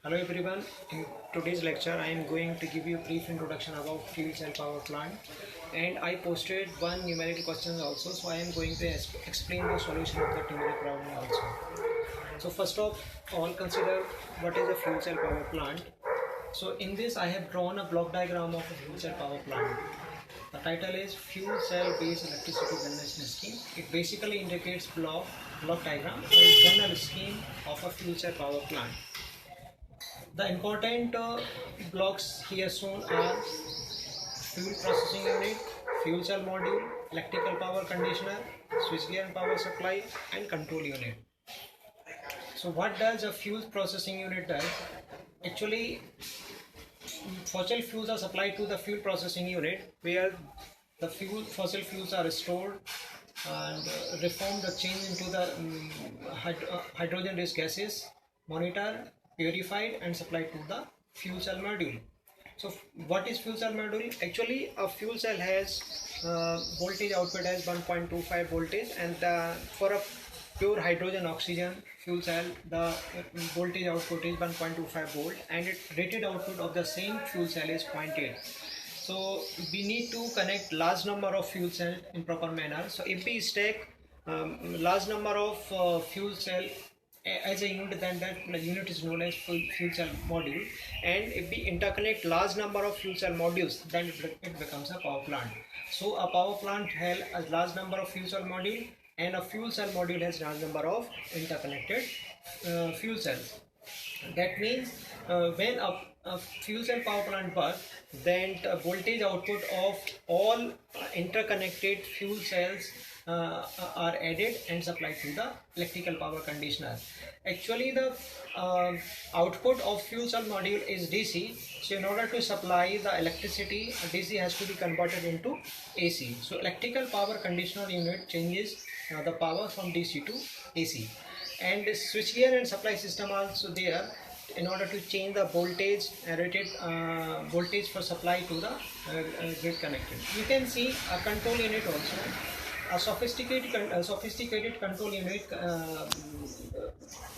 Hello everyone, in today's lecture I am going to give you a brief introduction about fuel cell power plant, and I posted one numerical question also, so I am going to explain the solution of the numerical problem also. So first of all, consider what is a fuel cell power plant. So in this I have drawn a block diagram of a fuel cell power plant. The title is Fuel Cell Based Electricity Generation Scheme. It basically indicates block diagram or a general scheme of a fuel cell power plant. The important blocks here shown are fuel processing unit, fuel cell module, electrical power conditioner, switchgear and power supply, and control unit. So what does a fuel processing unit do? Actually, fossil fuels are supplied to the fuel processing unit where the fossil fuels are stored and reformed or changed into the hydrogen rich gases, monitor, purified and supplied to the fuel cell module. So what is fuel cell module? Actually a fuel cell has voltage output as 1.25 voltage, and for a pure hydrogen oxygen fuel cell the voltage output is 1.25 volt, and its rated output of the same fuel cell is 0.8. So we need to connect large number of fuel cells in proper manner. So if we stack large number of fuel cell as a unit, then that unit is known as fuel cell module, and if we interconnect large number of fuel cell modules, then it becomes a power plant. So a power plant has a large number of fuel cell module, and a fuel cell module has large number of interconnected fuel cells. That means when a fuel cell power plant works, then the voltage output of all interconnected fuel cells are added and supplied to the electrical power conditioner. Actually the output of fuel cell module is DC, so in order to supply the electricity, DC has to be converted into AC. So electrical power conditioner unit changes the power from DC to AC, and switchgear and supply system are also there in order to change the voltage rated voltage for supply to the grid connected. You can see a control unit also. A sophisticated control unit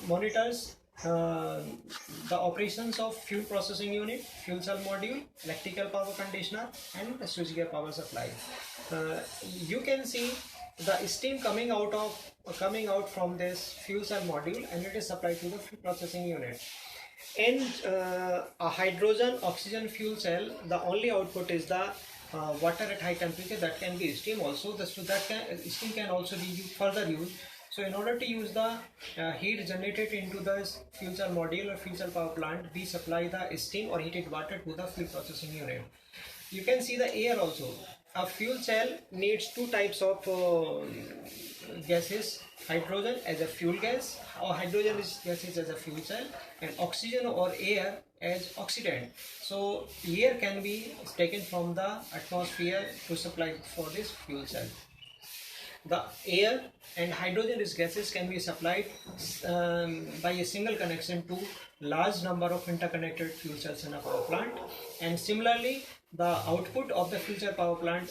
monitors the operations of fuel processing unit, fuel cell module, electrical power conditioner, and the switchgear power supply. You can see the steam coming out from this fuel cell module, and it is supplied to the fuel processing unit. In a hydrogen oxygen fuel cell, the only output is the water at high temperature. That can be steam also. Steam can also be further used. So in order to use the heat generated into the fuel cell module or fuel cell power plant, we supply the steam or heated water to the fuel processing unit. You can see the air also. A fuel cell needs two types of gases: hydrogen as a fuel gas, or hydrogen gases as a fuel cell, and oxygen or air as oxidant. So air can be taken from the atmosphere to supply for this fuel cell. The air and hydrogen rich gases can be supplied by a single connection to large number of interconnected fuel cells in a power plant, and similarly the output of the fuel cell power plant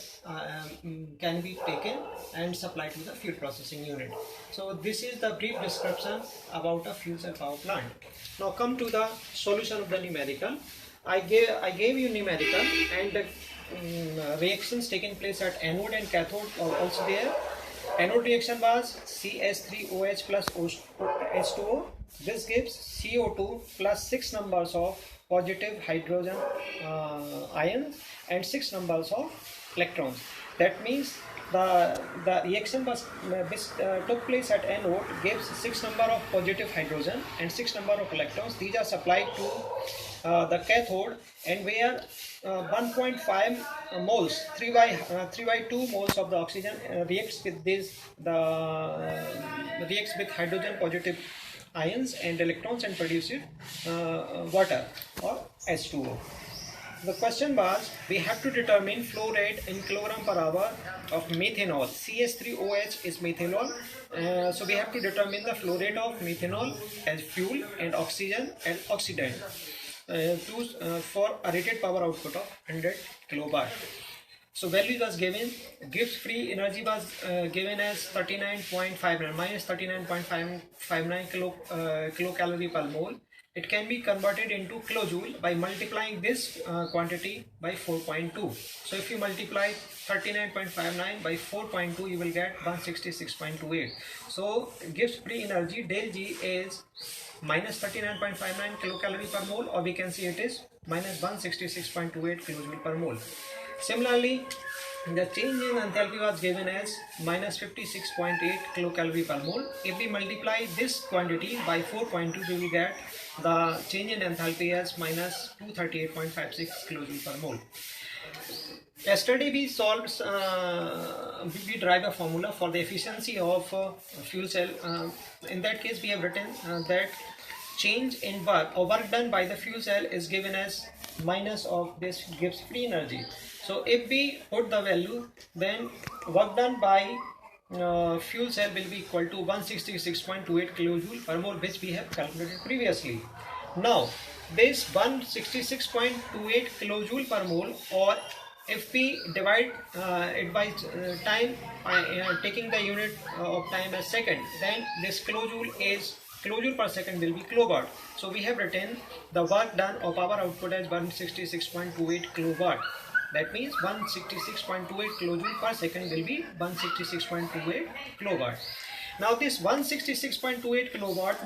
can be taken and supplied to the fuel processing unit. So this is the brief description about a fuel cell power plant. Now come to the solution of the numerical. I gave you numerical, and the reactions taking place at anode and cathode are also there. Anode reaction was CS3OH plus H2O. This gives CO2 plus 6 numbers of positive hydrogen ions and 6 numbers of electrons. That means the reaction which took place at anode gives 6 number of positive hydrogen and 6 number of electrons. These are supplied to the cathode, and where 1.5 moles 3 by 2 moles of the oxygen reacts with reacts with hydrogen positive ions and electrons and produces water or H2O. The question was, we have to determine flow rate in kilogram per hour of methanol. CS3OH is methanol. So we have to determine the flow rate of methanol as fuel and oxygen as oxidant for a rated power output of 100 kilowatt. So value was given, Gibbs free energy was given as 39.59 minus 39.559 kilocalorie per mole. It can be converted into kilojoule by multiplying this quantity by 4.2. So if you multiply 39.59 by 4.2, you will get 166.28. So Gibbs free energy del G is minus 39.59 kilocalorie per mole, or we can see it is minus 166.28 kilojoule per mole. Similarly, the change in enthalpy was given as minus 56.8 kilocalorie per mole. If we multiply this quantity by 4.2, we will get the change in enthalpy as minus 238.56 kilojoule per mole. Yesterday we solved, we derived a formula for the efficiency of fuel cell. In that case, we have written that change in work or work done by the fuel cell is given as minus of this Gibbs free energy. So if we put the value, then work done by fuel cell will be equal to 166.28 kilojoule per mole, which we have calculated previously. Now this 166.28 kilojoule per mole, or if we divide it by time, taking the unit of time as second, then this kilojoule per second will be kilowatt. So we have written the work done or power output as 166.28 kilowatt. That means 166.28 kilojoule per second will be 166.28 kilowatt. Now this 166.28 kilowatt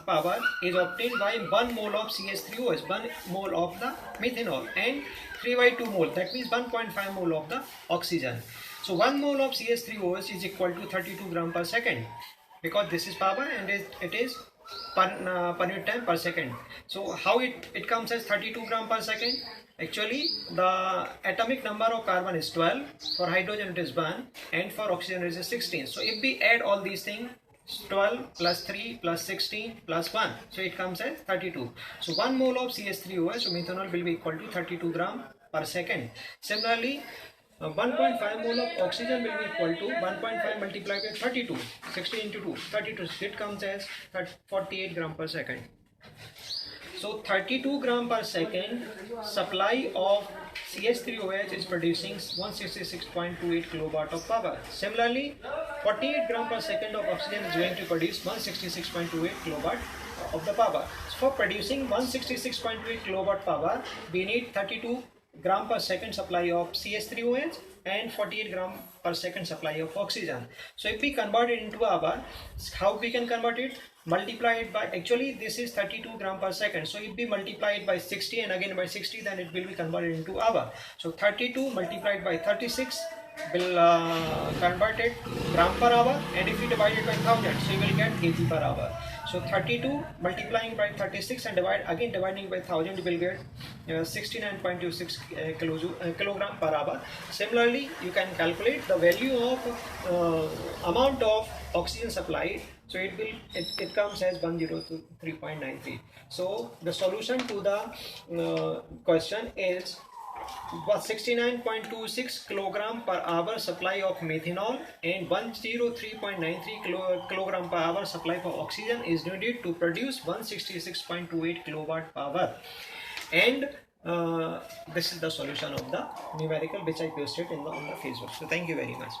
power is obtained by 1 mole of CH3OH, 1 mole of the methanol, and 3/2 mole, that means 1.5 mole of the oxygen. So 1 mole of CH3OH is equal to 32 gram per second, because this is power and it is per unit time per second. So how it comes as 32 gram per second? Actually, the atomic number of carbon is 12, for hydrogen it is 1, and for oxygen it is 16. So if we add all these things, 12 plus 3 plus 16 plus 1, so it comes as 32. So 1 mole of CH3OH, so methanol, will be equal to 32 gram per second. Similarly, 1.5 mole of oxygen will be equal to 1.5 multiplied by 32, 16 into 2, 32, it comes as 48 gram per second. So 32 gram per second supply of CH3OH is producing 166.28 kilowatt of power. Similarly, 48 gram per second of oxygen is going to produce 166.28 kilowatt of the power. So for producing 166.28 kilowatt power, we need 32 gram per second supply of CH3OH and 48 gram per second supply of oxygen. So if we convert it into hour, how we can convert it? Multiply it by, actually this is 32 gram per second, so if we multiply it by 60 and again by 60, then it will be converted into hour. So 32 multiplied by 36 will convert it gram per hour, and if we divide it by 1000, so you will get kg per hour. So 32 multiplying by 36 and dividing by 1000, you will get 69.26 kilogram per hour. Similarly, you can calculate the value of amount of oxygen supplied. So it comes as 103.93. So the solution to the question is 69.26 kilogram per hour supply of methanol and 103.93 kilogram per hour supply for oxygen is needed to produce 166.28 kilowatt power. And this is the solution of the numerical which I posted on the Facebook. So thank you very much.